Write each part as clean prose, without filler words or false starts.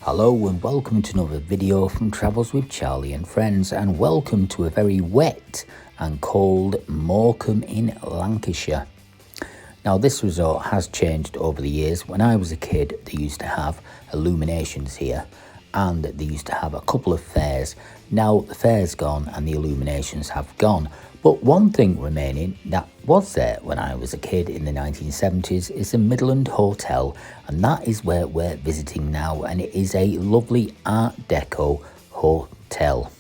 Hello and welcome to another video from Travels with Charlie and Friends, and welcome to a very wet and cold Morecambe in Lancashire. Now this resort has changed over the years. When I was a kid they used to have illuminations here and they used to have a couple of fairs. Now the fair's gone and the illuminations have gone. But one thing remaining that was there when I was a kid in the 1970s is the Midland Hotel, and that is where we're visiting now, and it is a lovely Art Deco hotel.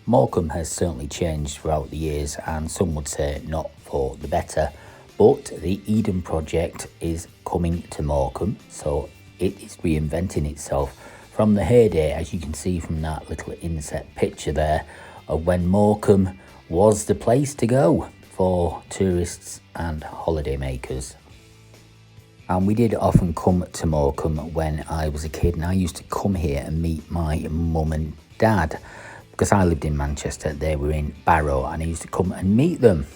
Morecambe has certainly changed throughout the years, and some would say not for the better, but the Eden project is coming to Morecambe, so it is reinventing itself from the heyday, as you can see from that little inset picture there, of when Morecambe was the place to go for tourists and holiday makers. And we did often come to Morecambe when I was a kid, and I used to come here and meet my mum and dad because I lived in Manchester, they were in Barrow, and I used to come and meet them.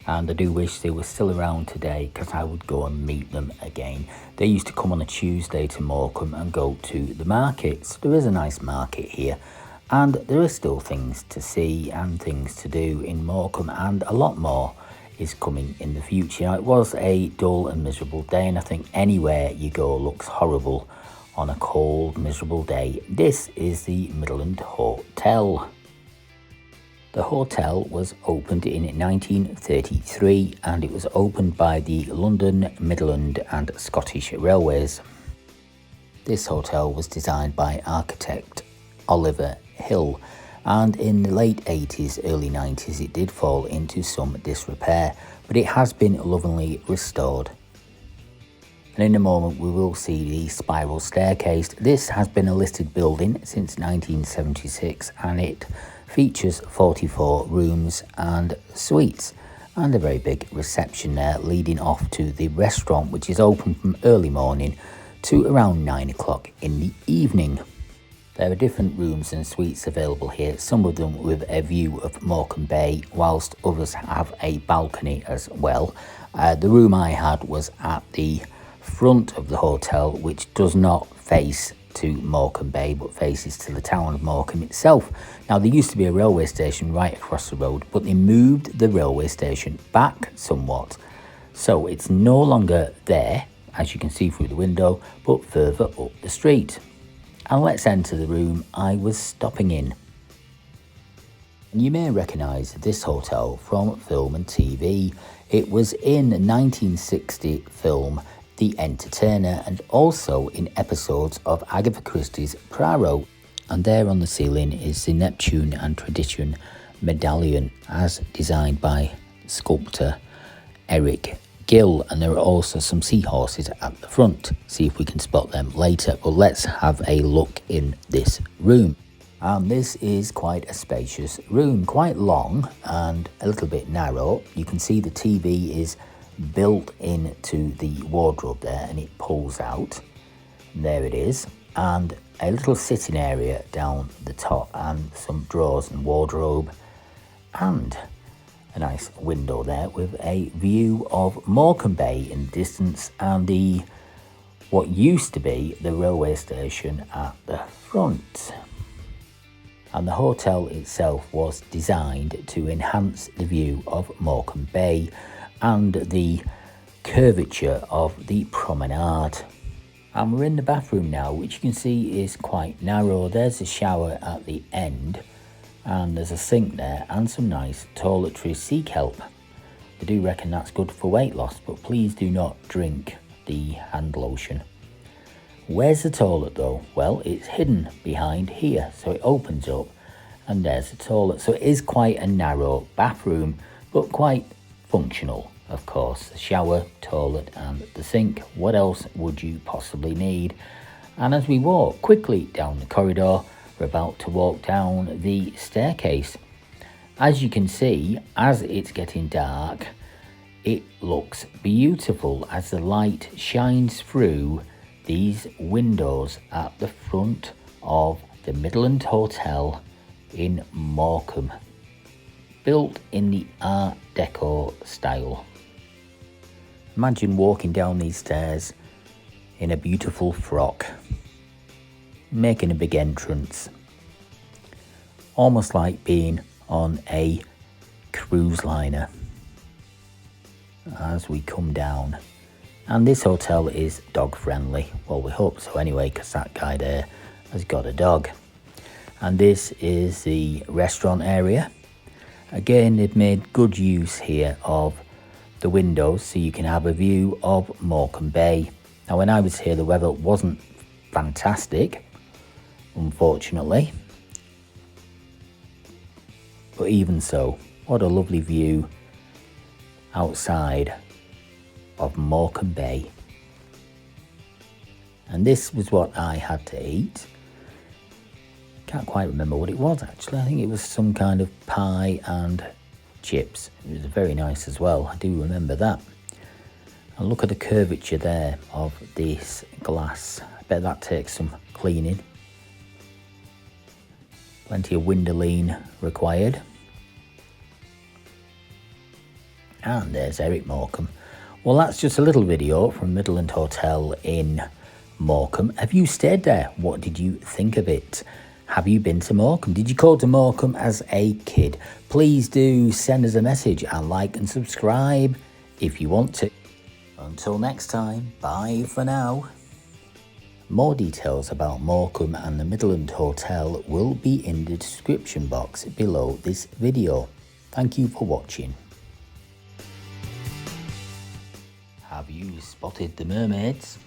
And I do wish they were still around today because I would go and meet them again. They used to come on a Tuesday to Morecambe and go to the markets. There is a nice market here, and there are still things to see and things to do in Morecambe, and a lot more is coming in the future. Now, it was a dull and miserable day, and I think anywhere you go looks horrible on a cold, miserable day. This is the Midland Hotel. The hotel was opened in 1933 and it was opened by the London, Midland and Scottish Railways. This hotel was designed by architect Oliver Hill, and in the late 80s, early 90s it did fall into some disrepair, but it has been lovingly restored. And in a moment we will see the spiral staircase. This has been a listed building since 1976 and it features 44 rooms and suites and a very big reception there leading off to the restaurant, which is open from early morning to around 9 o'clock in the evening. There are different rooms and suites available here, some of them with a view of Morecambe Bay, whilst others have a balcony as well. The room I had was at the front of the hotel, which does not face to Morecambe Bay but faces to the town of Morecambe itself. Now there used to be a railway station right across the road, but they moved the railway station back somewhat, so it's no longer there as you can see through the window, but further up the street. And let's enter the room I was stopping in. And you may recognise this hotel from film and TV. It was in the 1960 film The Entertainer, and also in episodes of Agatha Christie's Poirot. And there on the ceiling is the Neptune and Tradition medallion as designed by sculptor Eric Gill, and there are also some seahorses at the front. See if we can spot them later, but let's have a look in this room. And this is quite a spacious room, quite long and a little bit narrow. You can see the TV is built into the wardrobe there and it pulls out. There it is, and a little sitting area down the top and some drawers and wardrobe, and a nice window there with a view of Morecambe Bay in the distance and the what used to be the railway station at the front. And the hotel itself was designed to enhance the view of Morecambe Bay and the curvature of the promenade. And we're in the bathroom now, which you can see is quite narrow. There's a shower at the end and there's a sink there and some nice toiletry sea kelp. I do reckon that's good for weight loss, but please do not drink the hand lotion. Where's the toilet though? Well, it's hidden behind here, so it opens up and there's the toilet. So it is quite a narrow bathroom, but quite functional, of course. The shower, toilet and the sink. What else would you possibly need? And as we walk quickly down the corridor, we're about to walk down the staircase. As you can see, as it's getting dark, it looks beautiful as the light shines through these windows at the front of the Midland Hotel in Morecambe, built in the Art Deco style. Imagine walking down these stairs in a beautiful frock, making a big entrance. Almost like being on a cruise liner as we come down. And this hotel is dog friendly. Well, we hope so anyway, because that guy there has got a dog. And this is the restaurant area. Again, they've made good use here of the windows so you can have a view of Morecambe Bay. Now, when I was here, the weather wasn't fantastic, unfortunately. But even so, what a lovely view outside of Morecambe Bay. And this was what I had to eat. Can't quite remember what it was actually. I think it was some kind of pie and chips. It was very nice as well. I do remember that. And look at the curvature there of this glass. I bet that takes some cleaning. Plenty of windoline required. And there's Eric Morecambe. Well, that's just a little video from Midland Hotel in Morecambe. Have you stayed there? What did you think of it? Have you been to Morecambe? Did you go to Morecambe as a kid? Please do send us a message and like and subscribe if you want to. Until next time, bye for now. More details about Morecambe and the Midland Hotel will be in the description box below this video. Thank you for watching. Have you spotted the mermaids?